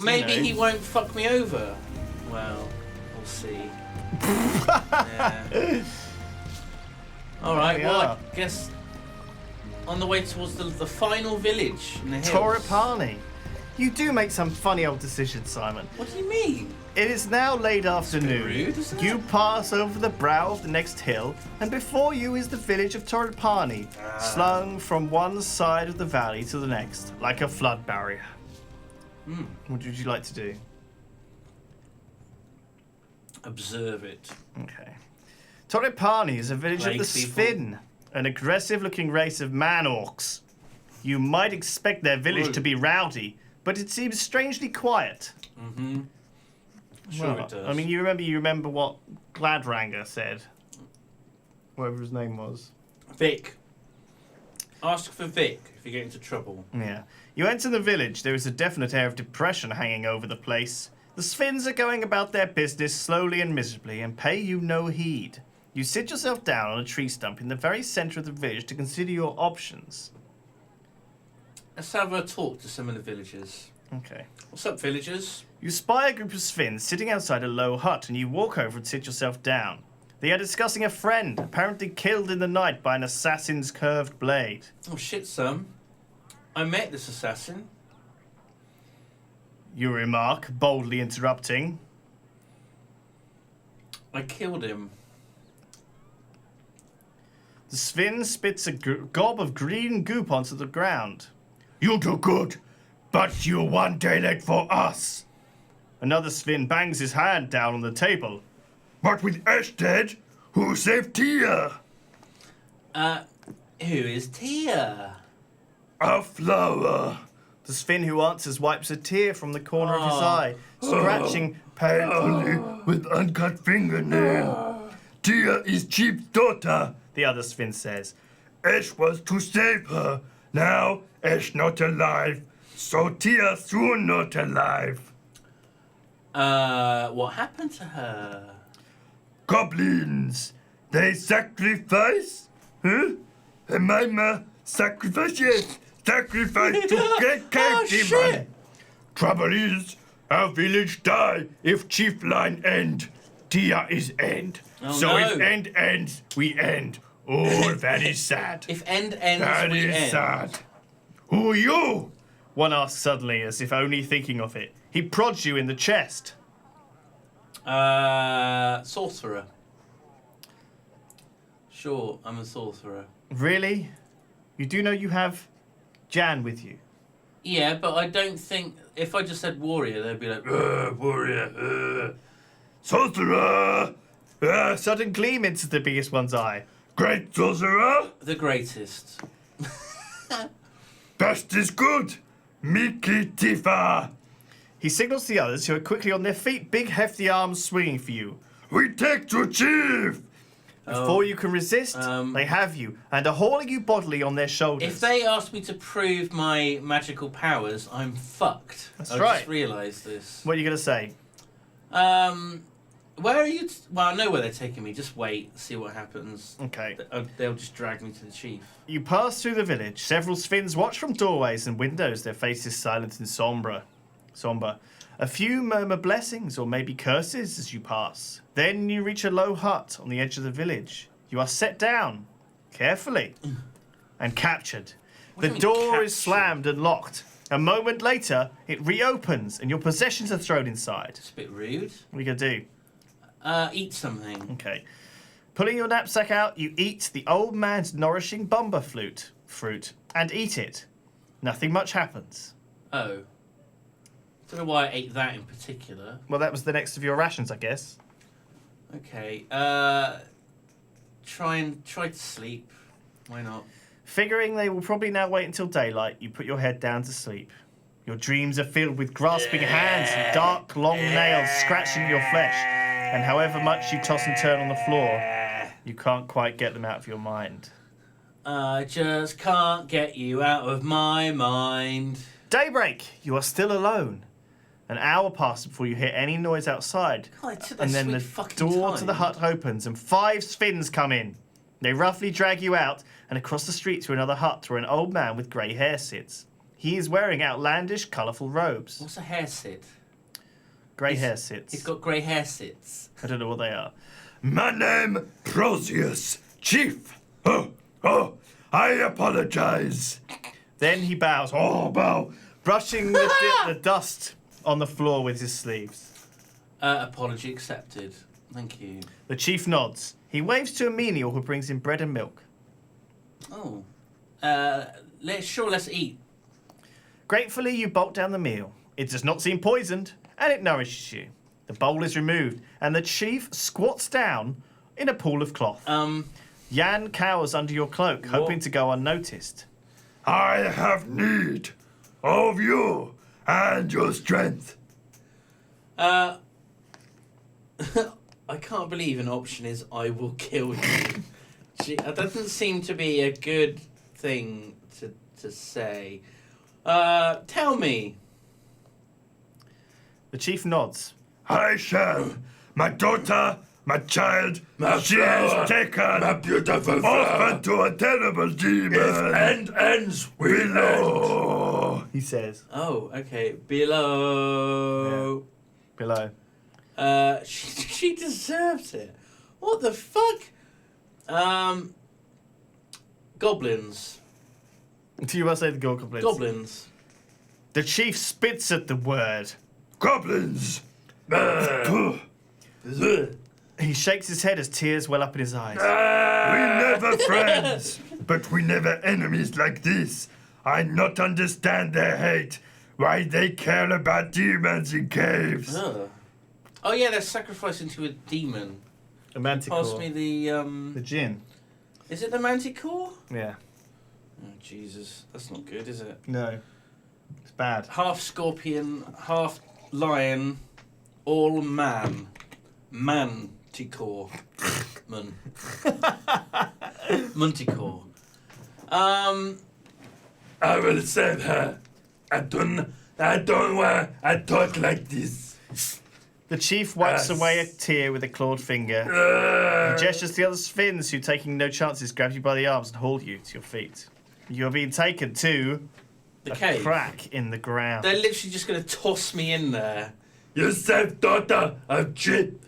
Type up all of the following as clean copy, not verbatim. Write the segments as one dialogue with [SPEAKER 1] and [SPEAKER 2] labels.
[SPEAKER 1] Maybe he won't fuck me over. Well, we'll see. Yeah. All right. Well, I guess on the way towards the final village in the hills.
[SPEAKER 2] Torripani. You do make some funny old decisions, Simon.
[SPEAKER 1] What do you mean?
[SPEAKER 2] It is now late afternoon.
[SPEAKER 1] Rude, isn't it?
[SPEAKER 2] You pass over the brow of the next hill, and before you is the village of Torripani, slung from one side of the valley to the next, like a flood barrier. What would you like to do?
[SPEAKER 1] Observe it.
[SPEAKER 2] Okay. Torripani is a village of the Sfin, an aggressive-looking race of man-orcs. You might expect their village to be rowdy, but it seems strangely quiet.
[SPEAKER 1] Mm-hmm. Sure it does.
[SPEAKER 2] I mean, you remember what Gladranger said? Whatever his name was.
[SPEAKER 1] Vic. Ask for Vic if you get into trouble.
[SPEAKER 2] Yeah. You enter the village. There is a definite air of depression hanging over the place. The Sfins are going about their business slowly and miserably and pay you no heed. You sit yourself down on a tree stump in the very center of the village to consider your options.
[SPEAKER 1] Let's have a talk to some of the villagers.
[SPEAKER 2] Okay.
[SPEAKER 1] What's up, villagers?
[SPEAKER 2] You spy a group of Sfins sitting outside a low hut and you walk over and sit yourself down. They are discussing a friend, apparently killed in the night by an assassin's curved blade.
[SPEAKER 1] Oh shit, son. I met this assassin.
[SPEAKER 2] You remark, boldly interrupting.
[SPEAKER 1] I killed him.
[SPEAKER 2] The Sfin spits a gob of green goop onto the ground. You do good, but you're one day late for us. Another Sfin bangs his hand down on the table. But with Ash dead, who saved Tia?
[SPEAKER 1] Who is Tia?
[SPEAKER 2] A flower. The Sfin who answers wipes a tear from the corner of his eye, scratching painfully with uncut fingernail. Tia is Chief's daughter, the other Sfin says. Ash was to save her. Now Ash not alive, so Tia soon not alive.
[SPEAKER 1] What happened to her?
[SPEAKER 2] Goblins, they sacrifice? Huh? Jemima, sacrifice, yes. Sacrifice to get cave demon.
[SPEAKER 1] Shit.
[SPEAKER 2] Trouble is, our village die if chief line end. Tia is end.
[SPEAKER 1] Oh,
[SPEAKER 2] so
[SPEAKER 1] no.
[SPEAKER 2] if end ends, we end. Oh, that is sad.
[SPEAKER 1] If end ends,
[SPEAKER 2] That
[SPEAKER 1] we
[SPEAKER 2] is
[SPEAKER 1] end.
[SPEAKER 2] sad. Who are you? One asks suddenly, as if only thinking of it. He prods you in the chest.
[SPEAKER 1] Sorcerer. Sure, I'm a sorcerer.
[SPEAKER 2] Really? You do know you have Jan with you?
[SPEAKER 1] Yeah, but I don't think... If I just said warrior, they'd be like...
[SPEAKER 2] Warrior. Sorcerer! Sudden gleam into the biggest one's eye. Great sorcerer!
[SPEAKER 1] The greatest.
[SPEAKER 2] Best is good! Miki Tifa! He signals to the others, who are quickly on their feet, big hefty arms swinging for you. We take to chief! Before you can resist, they have you, and are hauling you bodily on their shoulders.
[SPEAKER 1] If they ask me to prove my magical powers, I'm fucked.
[SPEAKER 2] That's
[SPEAKER 1] I
[SPEAKER 2] right.
[SPEAKER 1] just realised this.
[SPEAKER 2] What are you going to say?
[SPEAKER 1] Where are you? Well, I know where they're taking me. Just wait, see what happens.
[SPEAKER 2] Okay.
[SPEAKER 1] They'll just drag me to the chief.
[SPEAKER 2] You pass through the village. Several Sfins watch from doorways and windows, their faces silent and somber. A few murmur blessings or maybe curses as you pass. Then you reach a low hut on the edge of the village. You are set down, carefully, and captured. The door is slammed and locked. A moment later, it reopens and your possessions are thrown inside.
[SPEAKER 1] It's a bit rude.
[SPEAKER 2] What are you going to do?
[SPEAKER 1] Eat something.
[SPEAKER 2] Okay. Pulling your knapsack out, you eat the old man's nourishing bumper fruit and eat it. Nothing much happens.
[SPEAKER 1] Oh. Don't know why I ate that in particular.
[SPEAKER 2] Well, that was the next of your rations, I guess.
[SPEAKER 1] Okay. Try to sleep. Why not?
[SPEAKER 2] Figuring they will probably now wait until daylight, you put your head down to sleep. Your dreams are filled with grasping hands and dark, long nails scratching your flesh. And however much you toss and turn on the floor, you can't quite get them out of your mind.
[SPEAKER 1] I just can't get you out of my mind.
[SPEAKER 2] Daybreak! You are still alone. An hour passes before you hear any noise outside.
[SPEAKER 1] God,
[SPEAKER 2] And then the door to the hut opens and 5 Sfins come in. They roughly drag you out and across the street to another hut where an old man with grey hair sits. He is wearing outlandish, colourful robes.
[SPEAKER 1] What's a hair sit?
[SPEAKER 2] Grey hair sits.
[SPEAKER 1] He's got grey hair sits.
[SPEAKER 2] I don't know what they are.
[SPEAKER 3] My name, Prosius, Chief. I apologize.
[SPEAKER 2] Then he bows. Oh, bow. Brushing the dust on the floor with his sleeves.
[SPEAKER 1] Apology accepted. Thank you.
[SPEAKER 2] The chief nods. He waves to a menial who brings him bread and milk.
[SPEAKER 1] Oh. Let's eat.
[SPEAKER 2] Gratefully, you bolt down the meal. It does not seem poisoned, and it nourishes you. The bowl is removed, and the chief squats down in a pool of cloth. Jan cowers under your cloak, hoping to go unnoticed.
[SPEAKER 3] I have need of you and your strength.
[SPEAKER 1] I can't believe an option is I will kill you. Gee, that doesn't seem to be a good thing to say. Tell me.
[SPEAKER 2] The chief nods.
[SPEAKER 3] I shall. My daughter, my child, she
[SPEAKER 4] flower,
[SPEAKER 3] is taken
[SPEAKER 4] my beautiful
[SPEAKER 3] off into a terrible demon.
[SPEAKER 4] If end ends, we end.
[SPEAKER 3] Below.
[SPEAKER 2] He says.
[SPEAKER 1] Oh, okay. Below.
[SPEAKER 2] Below.
[SPEAKER 1] She deserves it. What the fuck? Goblins.
[SPEAKER 2] Do you want to say the goblins?
[SPEAKER 1] Goblins.
[SPEAKER 2] The chief spits at the word.
[SPEAKER 3] Goblins.
[SPEAKER 2] He shakes his head as tears well up in his eyes.
[SPEAKER 3] We never friends, but we never enemies like this. I not understand their hate. Why they care about demons in caves.
[SPEAKER 1] Oh yeah, they're sacrificing to a demon.
[SPEAKER 2] A manticore.
[SPEAKER 1] Pass me
[SPEAKER 2] The gin.
[SPEAKER 1] Is it the manticore?
[SPEAKER 2] Yeah.
[SPEAKER 1] Oh Jesus, that's not good, is it?
[SPEAKER 2] No. It's bad.
[SPEAKER 1] Half scorpion, half lion, all man. Manticore. Manticore.
[SPEAKER 4] I will save her. I don't want I talk like this.
[SPEAKER 2] The chief wipes
[SPEAKER 4] Yes.
[SPEAKER 2] away a tear with a clawed finger. He gestures to the other Sphinx, who, taking no chances, grab you by the arms and haul you to your feet. You are being taken to
[SPEAKER 1] The
[SPEAKER 2] a
[SPEAKER 1] cave.
[SPEAKER 2] crack in the ground.
[SPEAKER 1] They're literally just going to toss me in there.
[SPEAKER 4] You saved daughter of Chip.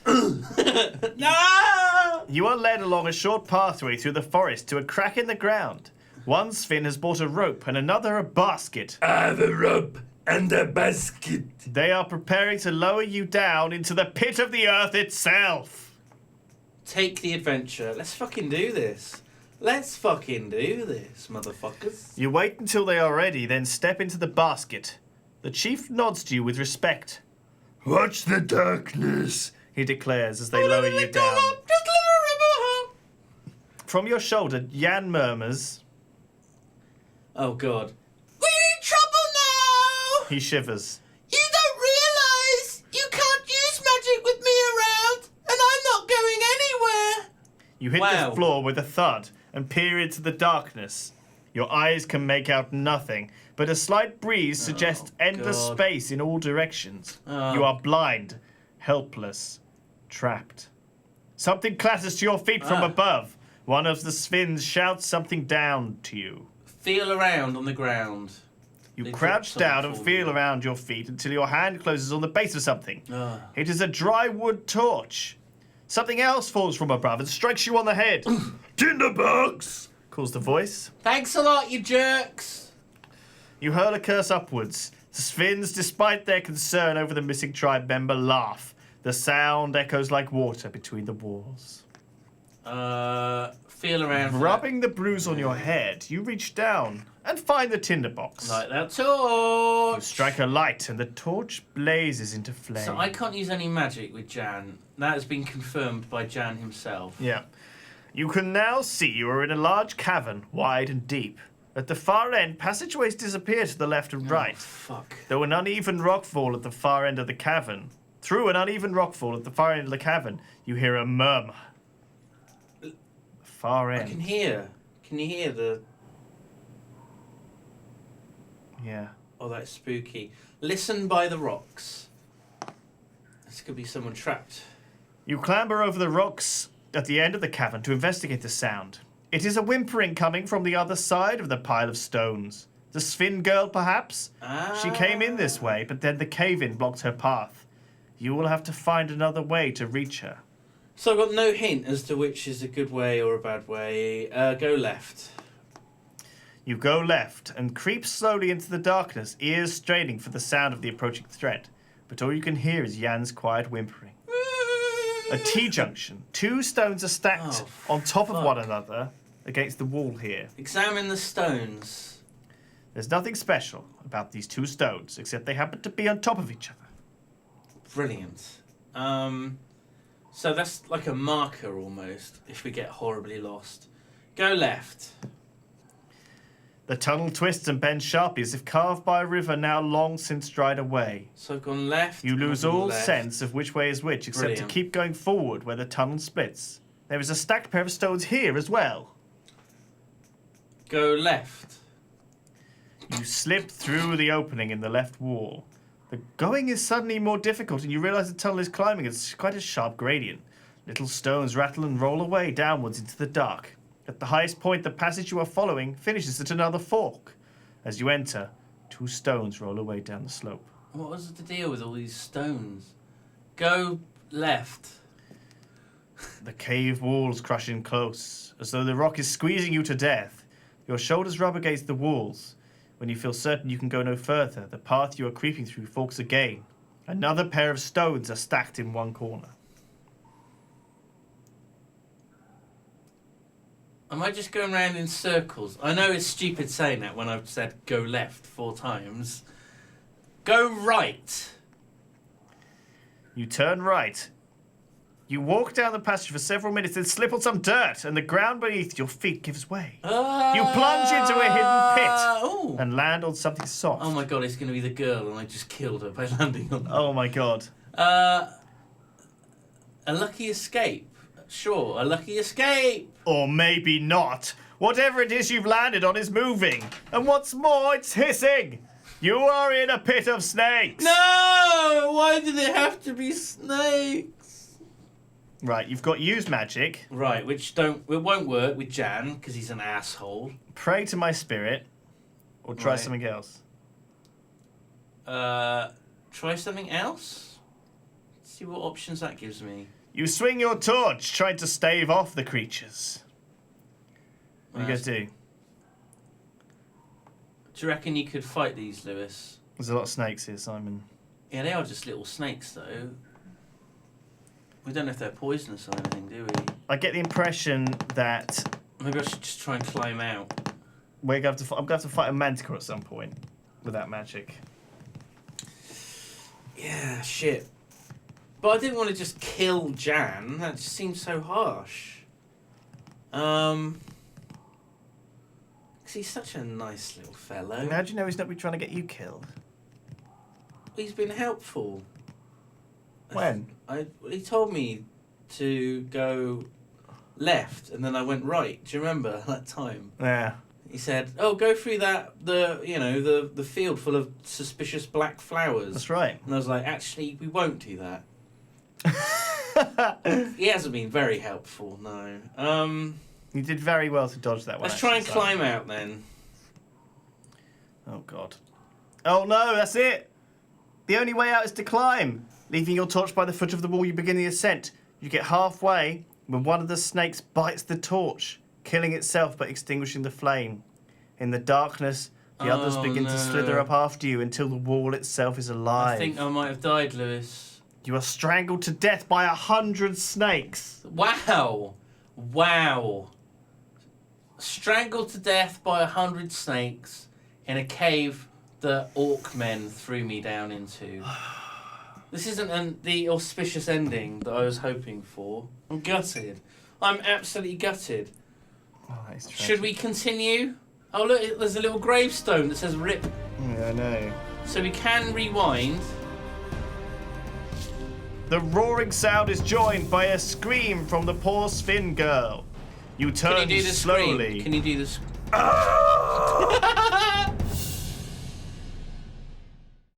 [SPEAKER 1] No!
[SPEAKER 2] You are led along a short pathway through the forest to a crack in the ground. One Sphinx has brought a rope and another a basket.
[SPEAKER 4] I have a rope and a basket.
[SPEAKER 2] They are preparing to lower you down into the pit of the earth itself.
[SPEAKER 1] Take the adventure. Let's fucking do this. Let's fucking do this, motherfuckers.
[SPEAKER 2] You wait until they are ready, then step into the basket. The chief nods to you with respect.
[SPEAKER 3] Watch the darkness.
[SPEAKER 2] He declares as they lower you down. From your shoulder, Jan murmurs.
[SPEAKER 1] Oh god. We're in trouble now!
[SPEAKER 2] He shivers.
[SPEAKER 1] You don't realise you can't use magic with me around, and I'm not going anywhere.
[SPEAKER 2] You hit the floor with a thud and peer into the darkness. Your eyes can make out nothing, but a slight breeze suggests endless space in all directions. You are blind, helpless, trapped. Something clatters to your feet from above. One of the Sphinx shouts something down to you.
[SPEAKER 1] Feel around on the ground.
[SPEAKER 2] You
[SPEAKER 1] They
[SPEAKER 2] crouch
[SPEAKER 1] dropped
[SPEAKER 2] down
[SPEAKER 1] something
[SPEAKER 2] and
[SPEAKER 1] for
[SPEAKER 2] feel
[SPEAKER 1] you.
[SPEAKER 2] around your feet until your hand closes on the base of something. It is a dry wood torch. Something else falls from above and strikes you on the head.
[SPEAKER 3] Tinderbox.
[SPEAKER 2] Calls the voice.
[SPEAKER 1] Thanks a lot, you jerks.
[SPEAKER 2] You hurl a curse upwards. The Sphinx, despite their concern over the missing tribe member, laugh. The sound echoes like water between the walls.
[SPEAKER 1] Feel around.
[SPEAKER 2] Rubbing the bruise on your head, you reach down and find the tinderbox.
[SPEAKER 1] Like that
[SPEAKER 2] You
[SPEAKER 1] torch.
[SPEAKER 2] strike a light and the torch blazes into flame.
[SPEAKER 1] So I can't use any magic with Jan. That has been confirmed by Jan himself.
[SPEAKER 2] Yeah. You can now see you are in a large cavern, wide and deep. At the far end, passageways disappear to the left and right.
[SPEAKER 1] Fuck.
[SPEAKER 2] Though an uneven rockfall at the far end of the cavern. Through an uneven rockfall at the far end of the cavern, you hear a murmur. Far
[SPEAKER 1] I
[SPEAKER 2] end.
[SPEAKER 1] can hear. Can you hear the...
[SPEAKER 2] Yeah.
[SPEAKER 1] Oh, that's spooky. Listen by the rocks. This could be someone trapped.
[SPEAKER 2] You clamber over the rocks at the end of the cavern to investigate the sound. It is a whimpering coming from the other side of the pile of stones. The Sphin Girl, perhaps? She came in this
[SPEAKER 1] Ah.
[SPEAKER 2] way, but then the cave-in blocked her path. You will have to find another way to reach her.
[SPEAKER 1] So I've got no hint as to which is a good way or a bad way. Go left.
[SPEAKER 2] You go left and creep slowly into the darkness, ears straining for the sound of the approaching threat. But all you can hear is Jan's quiet whimpering. A T-junction. 2 stones are stacked on top of one another against the wall here.
[SPEAKER 1] Examine the stones.
[SPEAKER 2] There's nothing special about these 2 stones, except they happen to be on top of each other.
[SPEAKER 1] Brilliant. So that's like a marker almost, if we get horribly lost. Go left.
[SPEAKER 2] The tunnel twists and bends sharply as if carved by a river now long since dried away.
[SPEAKER 1] So I've gone left.
[SPEAKER 2] You lose
[SPEAKER 1] I've gone
[SPEAKER 2] all
[SPEAKER 1] left.
[SPEAKER 2] sense of which way is which, except
[SPEAKER 1] Brilliant.
[SPEAKER 2] to keep going forward where the tunnel splits. There is a stacked pair of stones here as well.
[SPEAKER 1] Go left.
[SPEAKER 2] You slip through the opening in the left wall. The going is suddenly more difficult, and you realize the tunnel is climbing at quite a sharp gradient. Little stones rattle and roll away downwards into the dark. At the highest point, the passage you are following finishes at another fork. As you enter, 2 stones roll away down the slope.
[SPEAKER 1] What was the deal with all these stones? Go left.
[SPEAKER 2] The cave walls crush in close, as though the rock is squeezing you to death. Your shoulders rub against the walls. When you feel certain you can go no further, the path you are creeping through forks again. Another pair of stones are stacked in one corner.
[SPEAKER 1] Am I just going round in circles? I know it's stupid saying that when I've said go left 4 times. Go right.
[SPEAKER 2] You turn right. You walk down the passage for several minutes, then slip on some dirt, and the ground beneath your feet gives way. You plunge into a hidden pit
[SPEAKER 1] Oh.
[SPEAKER 2] and land on something soft.
[SPEAKER 1] Oh my god, it's going to be the girl, and I just killed her by landing on.
[SPEAKER 2] Oh my god.
[SPEAKER 1] A lucky escape. Sure, a lucky escape.
[SPEAKER 2] Or maybe not. Whatever it is you've landed on is moving. And what's more, it's hissing. You are in a pit of snakes.
[SPEAKER 1] No! Why did it have to be snakes?
[SPEAKER 2] Right, you've got use magic.
[SPEAKER 1] Right, it won't work with Jan because he's an asshole.
[SPEAKER 2] Pray to my spirit. Or try
[SPEAKER 1] Right.
[SPEAKER 2] something else.
[SPEAKER 1] Try something else? See what options that gives me.
[SPEAKER 2] You swing your torch, trying to stave off the creatures. What are you going to do?
[SPEAKER 1] Do you reckon you could fight these, Lewis?
[SPEAKER 2] There's a lot of snakes here, Simon.
[SPEAKER 1] Yeah, they are just little snakes, though. We don't know if they're poisonous or anything, do we?
[SPEAKER 2] I get the impression that
[SPEAKER 1] Maybe I should just try and climb out.
[SPEAKER 2] I'm going to have to fight a manticore at some point with that magic.
[SPEAKER 1] Yeah, shit. But I didn't want to just kill Jan. That just seems so harsh. Because he's such a nice little fellow.
[SPEAKER 2] How do you know he's not been trying to get you killed?
[SPEAKER 1] He's been helpful.
[SPEAKER 2] When?
[SPEAKER 1] He told me to go left, and then I went right. Do you remember that time?
[SPEAKER 2] Yeah.
[SPEAKER 1] He said, "Oh, go through the field full of suspicious black flowers."
[SPEAKER 2] That's right.
[SPEAKER 1] And I was like, "Actually, we won't do that." He hasn't been very helpful, no.
[SPEAKER 2] You did very well to dodge that one.
[SPEAKER 1] Let's try and
[SPEAKER 2] actually,
[SPEAKER 1] climb out then.
[SPEAKER 2] Oh, God. Oh, no, that's it. The only way out is to climb. Leaving your torch by the foot of the wall, you begin the ascent. You get halfway when one of the snakes bites the torch, killing itself but extinguishing the flame. In the darkness, the others begin to slither up after you until the wall itself is alive.
[SPEAKER 1] I think I might have died, Lewis.
[SPEAKER 2] You are strangled to death by 100 snakes.
[SPEAKER 1] Wow. Strangled to death by 100 snakes in a cave that orc men threw me down into. This isn't the auspicious ending that I was hoping for. I'm gutted. I'm absolutely gutted.
[SPEAKER 2] Oh, that is tragic.
[SPEAKER 1] Should we continue? Oh, look, there's a little gravestone that says RIP.
[SPEAKER 2] Yeah, I know.
[SPEAKER 1] So we can rewind.
[SPEAKER 2] The roaring sound is joined by a scream from the poor Sphin girl. You turn
[SPEAKER 1] Can you do the
[SPEAKER 2] slowly.
[SPEAKER 1] scream? Can you do the